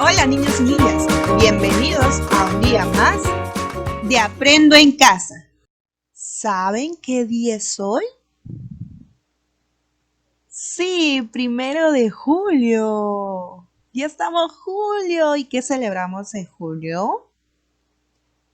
Hola niños y niñas, bienvenidos a un día más de Aprendo en Casa. ¿Saben qué día es hoy? Sí, 1 de julio. Ya estamos julio. ¿Y qué celebramos en julio?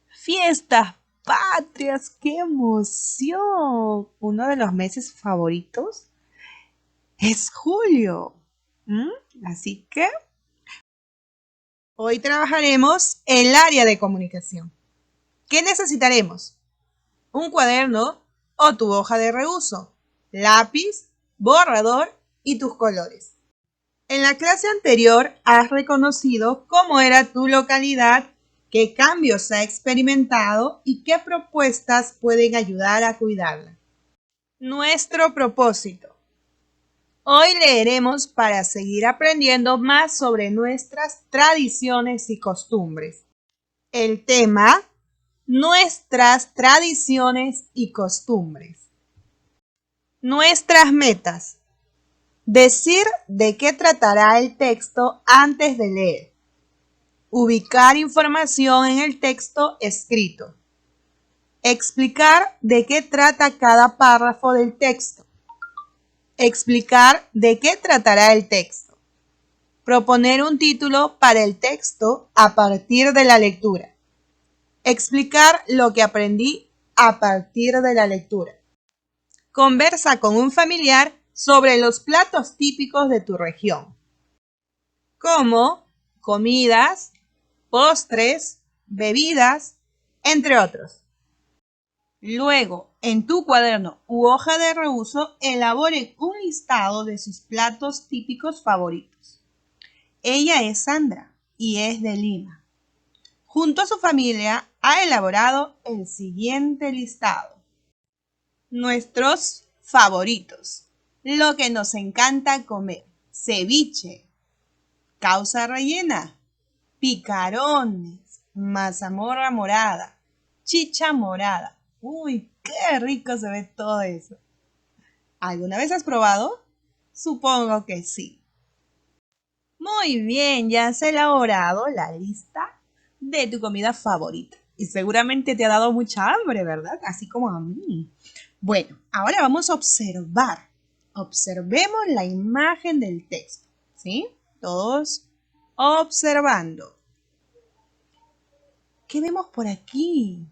Fiestas patrias, qué emoción. Uno de los meses favoritos es julio. Así que hoy trabajaremos el área de comunicación. ¿Qué necesitaremos? Un cuaderno o tu hoja de reuso, lápiz, borrador y tus colores. En la clase anterior has reconocido cómo era tu localidad, qué cambios ha experimentado y qué propuestas pueden ayudar a cuidarla. Nuestro propósito. Hoy leeremos para seguir aprendiendo más sobre nuestras tradiciones y costumbres. El tema: nuestras tradiciones y costumbres. Nuestras metas. Decir de qué tratará el texto antes de leer. Ubicar información en el texto escrito. Explicar de qué trata cada párrafo del texto. Explicar de qué tratará el texto. Proponer un título para el texto a partir de la lectura. Explicar lo que aprendí a partir de la lectura. Conversa con un familiar sobre los platos típicos de tu región, como comidas, postres, bebidas, entre otros. Luego, en tu cuaderno u hoja de reuso, elaboren un listado de sus platos típicos favoritos. Ella es Sandra y es de Lima. Junto a su familia ha elaborado el siguiente listado. Nuestros favoritos. Lo que nos encanta comer: ceviche, causa rellena, picarones, mazamorra morada, chicha morada. ¡Uy, qué rico se ve todo eso! ¿Alguna vez has probado? Supongo que sí. Muy bien, ya has elaborado la lista de tu comida favorita. Y seguramente te ha dado mucha hambre, ¿verdad? Así como a mí. Bueno, ahora vamos a observar. Observemos la imagen del texto, ¿sí? Todos observando. ¿Qué vemos por aquí?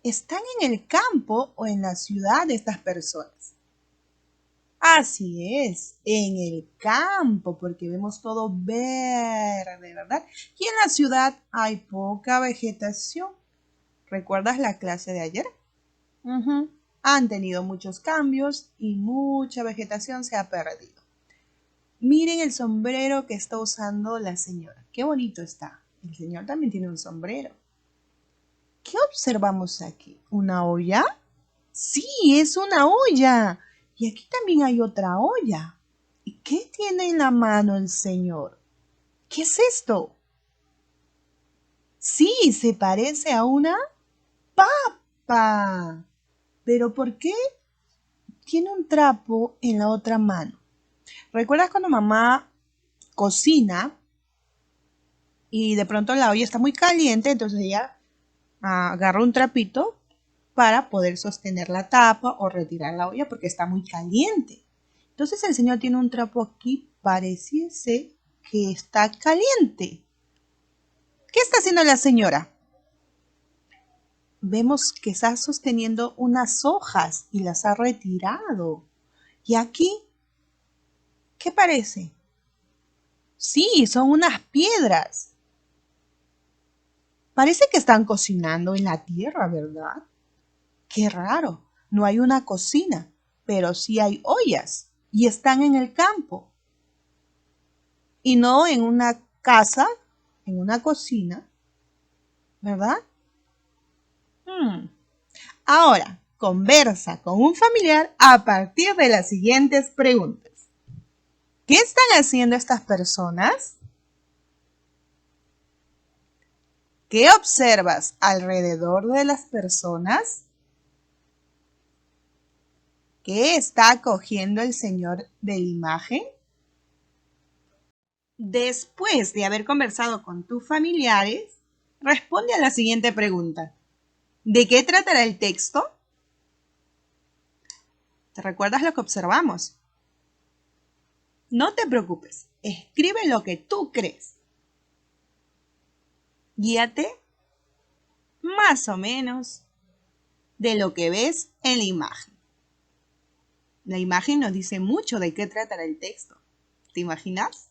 ¿Están en el campo o en la ciudad estas personas? Así es, en el campo, porque vemos todo verde, ¿verdad? Y en la ciudad hay poca vegetación. ¿Recuerdas la clase de ayer? Han tenido muchos cambios y mucha vegetación se ha perdido. Miren el sombrero que está usando la señora. Qué bonito está. El señor también tiene un sombrero. ¿Qué observamos aquí? ¿Una olla? Sí, es una olla. Y aquí también hay otra olla. ¿Y qué tiene en la mano el señor? ¿Qué es esto? Sí, se parece a una papa. ¿Pero por qué tiene un trapo en la otra mano? ¿Recuerdas cuando mamá cocina y de pronto la olla está muy caliente? Entonces ella agarra un trapito para poder sostener la tapa o retirar la olla porque está muy caliente. Entonces el señor tiene un trapo aquí, pareciese que está caliente. ¿Qué está haciendo la señora? Vemos que está sosteniendo unas hojas y las ha retirado. ¿Y aquí qué parece? Sí, son unas piedras. Parece que están cocinando en la tierra, ¿verdad? Qué raro, no hay una cocina, pero sí hay ollas y están en el campo. Y no en una casa, en una cocina, ¿verdad? Ahora, conversa con un familiar a partir de las siguientes preguntas. ¿Qué están haciendo estas personas? ¿Qué observas alrededor de las personas? ¿Qué está cogiendo el señor de la imagen? Después de haber conversado con tus familiares, responde a la siguiente pregunta. ¿De qué tratará el texto? ¿Te recuerdas lo que observamos? No te preocupes, escribe lo que tú crees. Guíate más o menos de lo que ves en la imagen. La imagen nos dice mucho de qué tratará el texto. ¿Te imaginas?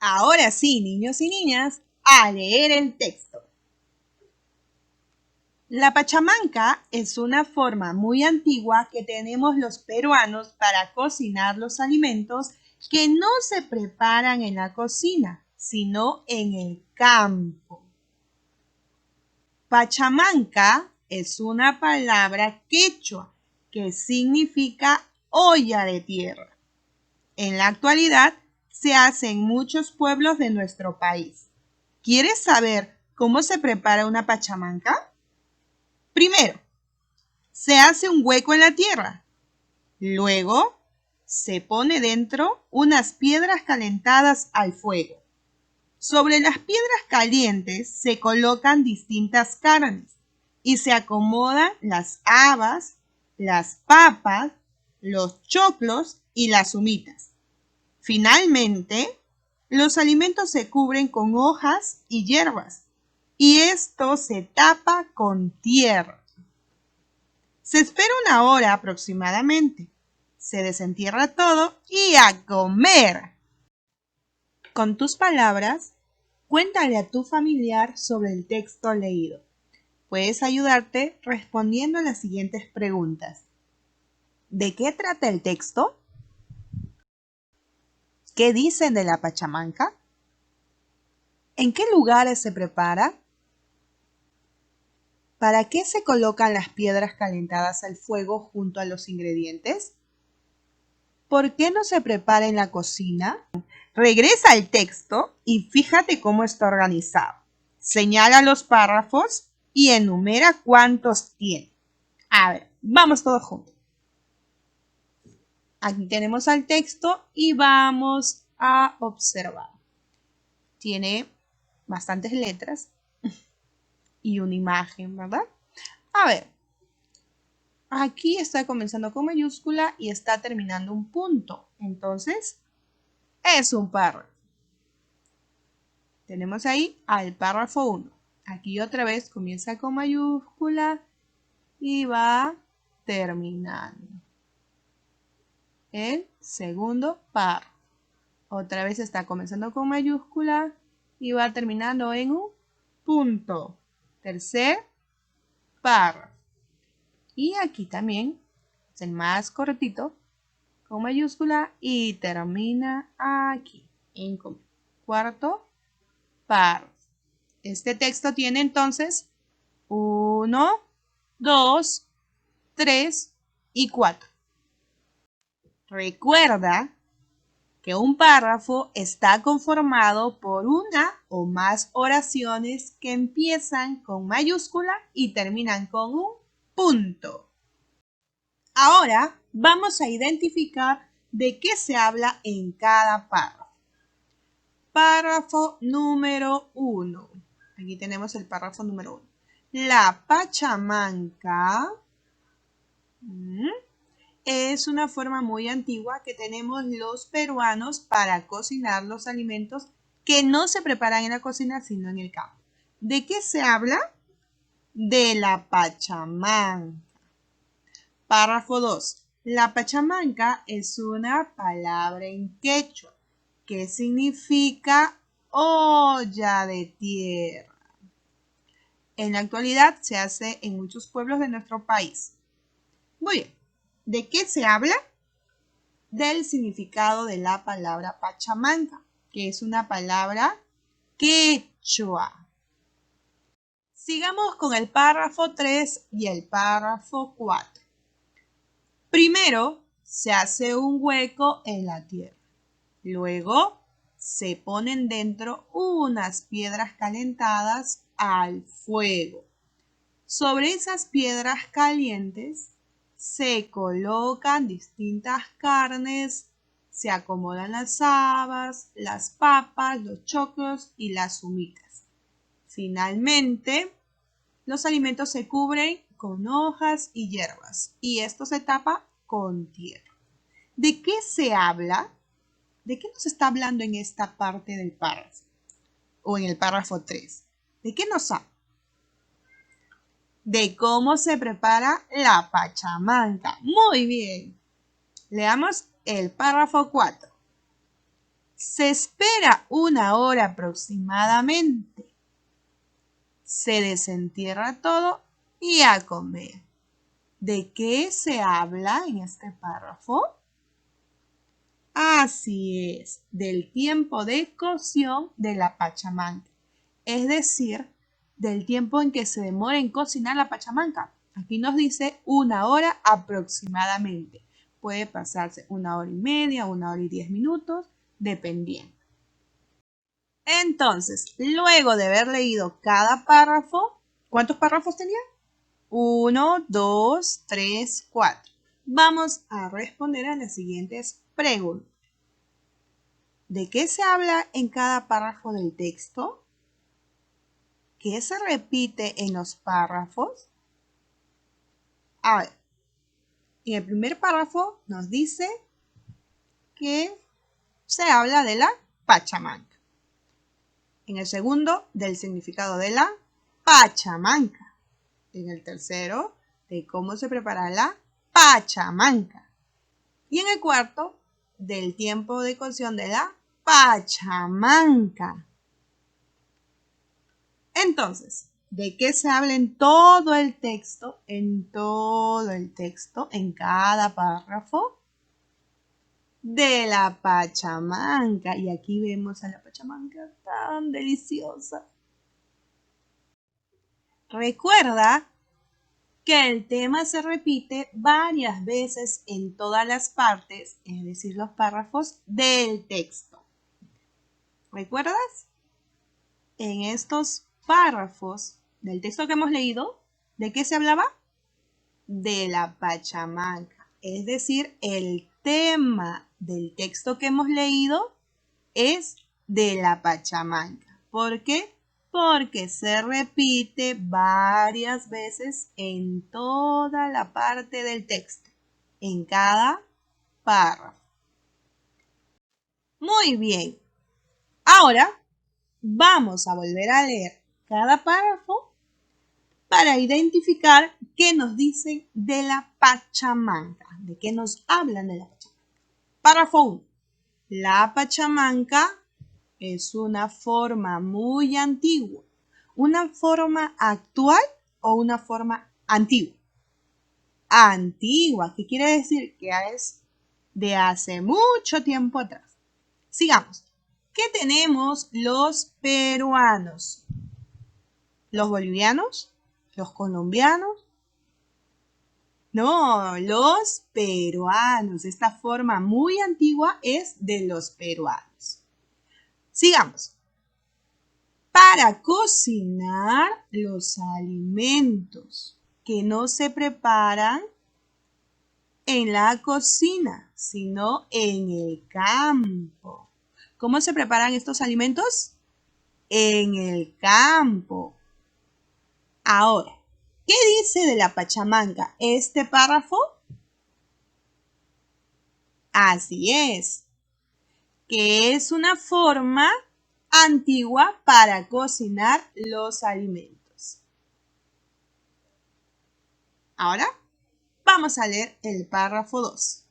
Ahora sí, niños y niñas, a leer el texto. La pachamanca es una forma muy antigua que tenemos los peruanos para cocinar los alimentos que no se preparan en la cocina, sino en el campo. Pachamanca es una palabra quechua que significa olla de tierra. En la actualidad se hace en muchos pueblos de nuestro país. ¿Quieres saber cómo se prepara una pachamanca? Primero, se hace un hueco en la tierra. Luego, se pone dentro unas piedras calentadas al fuego. Sobre las piedras calientes se colocan distintas carnes y se acomodan las habas, las papas, los choclos y las humitas. Finalmente, los alimentos se cubren con hojas y hierbas y esto se tapa con tierra. Se espera una hora aproximadamente. Se desentierra todo y a comer. Con tus palabras, cuéntale a tu familiar sobre el texto leído. Puedes ayudarte respondiendo a las siguientes preguntas. ¿De qué trata el texto? ¿Qué dicen de la pachamanca? ¿En qué lugares se prepara? ¿Para qué se colocan las piedras calentadas al fuego junto a los ingredientes? ¿Por qué no se prepara en la cocina? Regresa al texto y fíjate cómo está organizado. Señala los párrafos y enumera cuántos tiene. A ver, vamos todos juntos. Aquí tenemos al texto y vamos a observar. Tiene bastantes letras y una imagen, ¿verdad? A ver, aquí está comenzando con mayúscula y está terminando un punto. Entonces, es un párrafo. Tenemos ahí al párrafo 1. Aquí otra vez comienza con mayúscula y va terminando. El segundo párrafo. Otra vez está comenzando con mayúscula y va terminando en un punto. Tercer párrafo. Y aquí también es el más cortito con mayúscula y termina aquí en cuarto párrafo. Este texto tiene entonces 1, 2, 3 y 4. Recuerda que un párrafo está conformado por una o más oraciones que empiezan con mayúscula y terminan con un punto. Ahora vamos a identificar de qué se habla en cada párrafo. Párrafo número 1. Aquí tenemos el párrafo número 1. La pachamanca es una forma muy antigua que tenemos los peruanos para cocinar los alimentos que no se preparan en la cocina sino en el campo. ¿De qué se habla? De la pachamanca. Párrafo 2. La pachamanca es una palabra en quechua que significa olla de tierra. En la actualidad se hace en muchos pueblos de nuestro país. Muy bien. ¿De qué se habla? Del significado de la palabra pachamanca, que es una palabra quechua. Sigamos con el párrafo 3 y el párrafo 4. Primero, se hace un hueco en la tierra. Luego, se ponen dentro unas piedras calentadas al fuego. Sobre esas piedras calientes se colocan distintas carnes, Se acomodan las habas, las papas, los choclos y las humitas. Finalmente, los alimentos se cubren con hojas y hierbas y esto se tapa con tierra. ¿De qué se habla? ¿De qué nos está hablando en esta parte del párrafo? O en el párrafo 3. ¿De qué nos habla? De cómo se prepara la pachamanca. Muy bien. Leamos el párrafo 4. Se espera 1 hora aproximadamente. Se desentierra todo y a comer. ¿De qué se habla en este párrafo? Así es, del tiempo de cocción de la pachamanca. Es decir, del tiempo en que se demora en cocinar la pachamanca. Aquí nos dice 1 hora aproximadamente. Puede pasarse 1 hora y media, 1 hora y 10 minutos, dependiendo. Entonces, luego de haber leído cada párrafo, ¿cuántos párrafos tenía? 1, 2, 3, 4. Vamos a responder a las siguientes preguntas. ¿De qué se habla en cada párrafo del texto? ¿Qué se repite en los párrafos? A ver, en el primer párrafo nos dice que se habla de la pachamanca. En el segundo, del significado de la pachamanca. En el tercero, de cómo se prepara la pachamanca. Y en el cuarto, del tiempo de cocción de la pachamanca. Entonces, ¿de qué se habla en todo el texto? En todo el texto, en cada párrafo. De la pachamanca. Y aquí vemos a la pachamanca tan deliciosa. Recuerda que el tema se repite varias veces en todas las partes, es decir, los párrafos del texto. ¿Recuerdas? En estos párrafos del texto que hemos leído, ¿de qué se hablaba? De la pachamanca. Es decir, el tema del texto que hemos leído es de la pachamanca. ¿Por qué? Porque se repite varias veces en toda la parte del texto, en cada párrafo. Muy bien. Ahora vamos a volver a leer cada párrafo para identificar qué nos dicen de la pachamanca, de qué nos hablan de la pachamanca. Párrafo 1. La pachamanca es una forma muy antigua. ¿Una forma actual o una forma antigua? Antigua, ¿qué quiere decir? Que es de hace mucho tiempo atrás. Sigamos. ¿Qué tenemos los peruanos? ¿Los bolivianos? ¿Los colombianos? No, los peruanos. Esta forma muy antigua es de los peruanos. Sigamos. Para cocinar los alimentos que no se preparan en la cocina, sino en el campo. ¿Cómo se preparan estos alimentos? En el campo. Ahora, ¿qué dice de la pachamanca este párrafo? Así es, que es una forma antigua para cocinar los alimentos. Ahora vamos a leer el párrafo 2.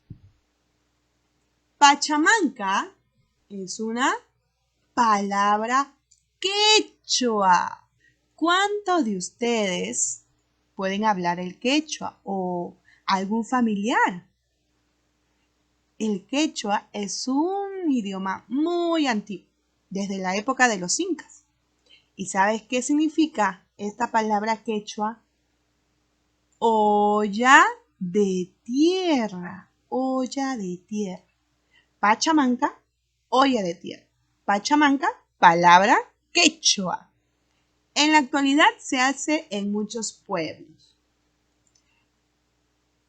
Pachamanca es una palabra quechua. ¿Cuántos de ustedes pueden hablar el quechua o algún familiar? El quechua es un idioma muy antiguo, desde la época de los incas. ¿Y sabes qué significa esta palabra quechua? Olla de tierra, olla de tierra. Pachamanca, olla de tierra. Pachamanca, palabra quechua. En la actualidad se hace en muchos pueblos.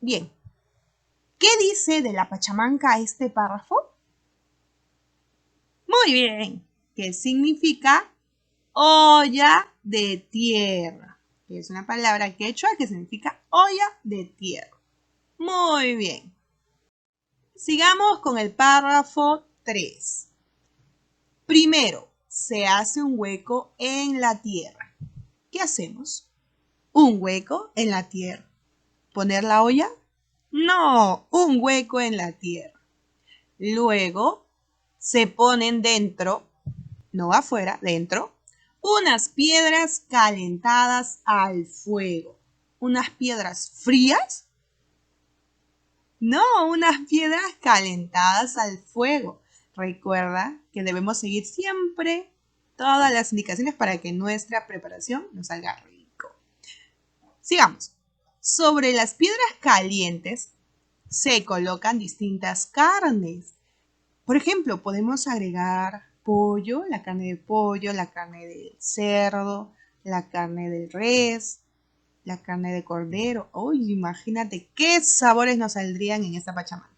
Bien, ¿qué dice de la pachamanca este párrafo? Muy bien. ¿Qué significa olla de tierra? Es una palabra quechua que significa olla de tierra. Muy bien. Sigamos con el párrafo 3. Primero, se hace un hueco en la tierra. ¿Qué hacemos? Un hueco en la tierra. ¿Poner la olla? No, un hueco en la tierra. Luego, se ponen dentro, no afuera, dentro, unas piedras calentadas al fuego. ¿Unas piedras frías? No, unas piedras calentadas al fuego. Recuerda que debemos seguir siempre todas las indicaciones para que nuestra preparación nos salga rico. Sigamos. Sobre las piedras calientes se colocan distintas carnes. Por ejemplo, podemos agregar pollo, la carne de pollo, la carne de cerdo, la carne de res, la carne de cordero. Uy, imagínate qué sabores nos saldrían en esta pachamama.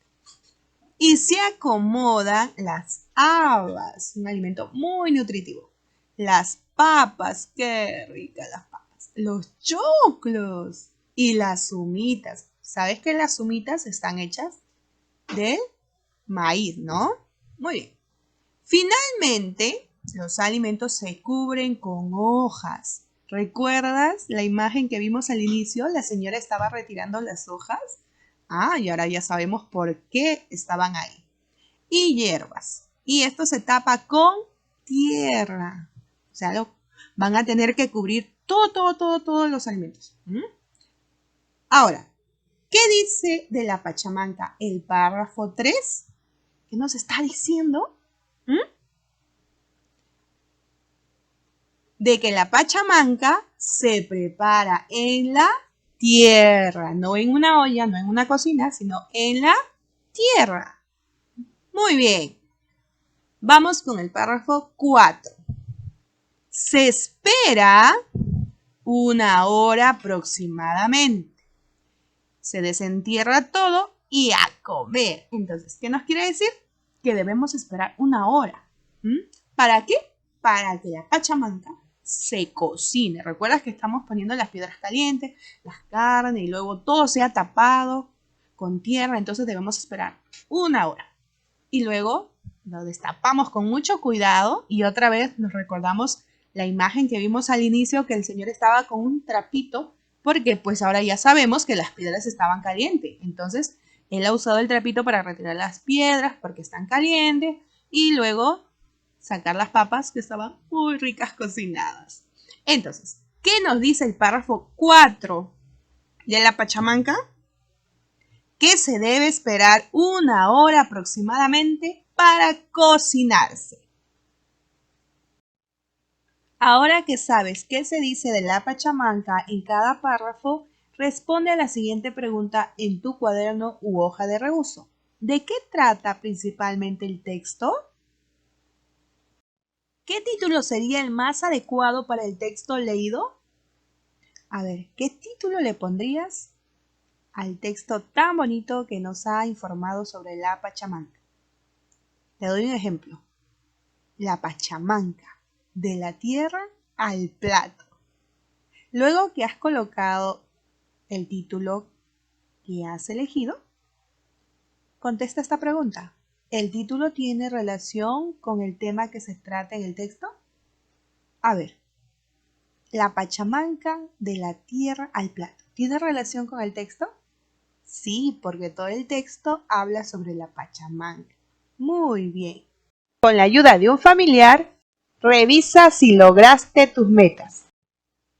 Y se acomodan las habas, un alimento muy nutritivo. Las papas, qué ricas las papas. Los choclos y las humitas. ¿Sabes que las humitas están hechas de maíz, no? Muy bien. Finalmente, los alimentos se cubren con hojas. ¿Recuerdas la imagen que vimos al inicio? La señora estaba retirando las hojas. Y ahora ya sabemos por qué estaban ahí. Y hierbas. Y esto se tapa con tierra. O sea, van a tener que cubrir todos los alimentos. Ahora, ¿qué dice de la pachamanca el párrafo 3? ¿Qué nos está diciendo? De que la pachamanca se prepara en la tierra, no en una olla, no en una cocina, sino en la tierra. Muy bien. Vamos con el párrafo 4. Se espera 1 hora aproximadamente. Se desentierra todo y a comer. Entonces, ¿qué nos quiere decir? Que debemos esperar 1 hora. ¿Para qué? Para que la pachamanca se cocine. ¿Recuerdas que estamos poniendo las piedras calientes, las carnes y luego todo sea tapado con tierra? Entonces debemos esperar 1 hora. Y luego lo destapamos con mucho cuidado y otra vez nos recordamos la imagen que vimos al inicio, que el señor estaba con un trapito, porque pues ahora ya sabemos que las piedras estaban calientes. Entonces él ha usado el trapito para retirar las piedras porque están calientes y luego sacar las papas que estaban muy ricas cocinadas. Entonces, ¿qué nos dice el párrafo 4 de la pachamanca? Que se debe esperar 1 hora aproximadamente para cocinarse. Ahora que sabes qué se dice de la pachamanca en cada párrafo, responde a la siguiente pregunta en tu cuaderno u hoja de reuso. ¿De qué trata principalmente el texto? ¿Qué título sería el más adecuado para el texto leído? A ver, ¿qué título le pondrías al texto tan bonito que nos ha informado sobre la pachamanca? Te doy un ejemplo. La pachamanca, de la tierra al plato. Luego que has colocado el título que has elegido, contesta esta pregunta. ¿El título tiene relación con el tema que se trata en el texto? A ver, la pachamanca, de la tierra al plato. ¿Tiene relación con el texto? Sí, porque todo el texto habla sobre la pachamanca. Muy bien. Con la ayuda de un familiar, revisa si lograste tus metas.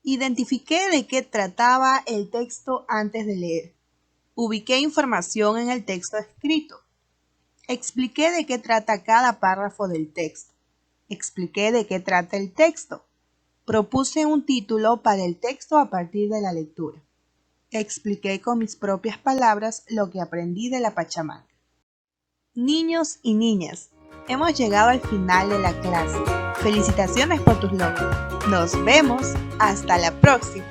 Identifiqué de qué trataba el texto antes de leer. Ubiqué información en el texto escrito. Expliqué de qué trata cada párrafo del texto. Expliqué de qué trata el texto. Propuse un título para el texto a partir de la lectura. Expliqué con mis propias palabras lo que aprendí de la pachamanca. Niños y niñas, hemos llegado al final de la clase. Felicitaciones por tus logros. Nos vemos. Hasta la próxima.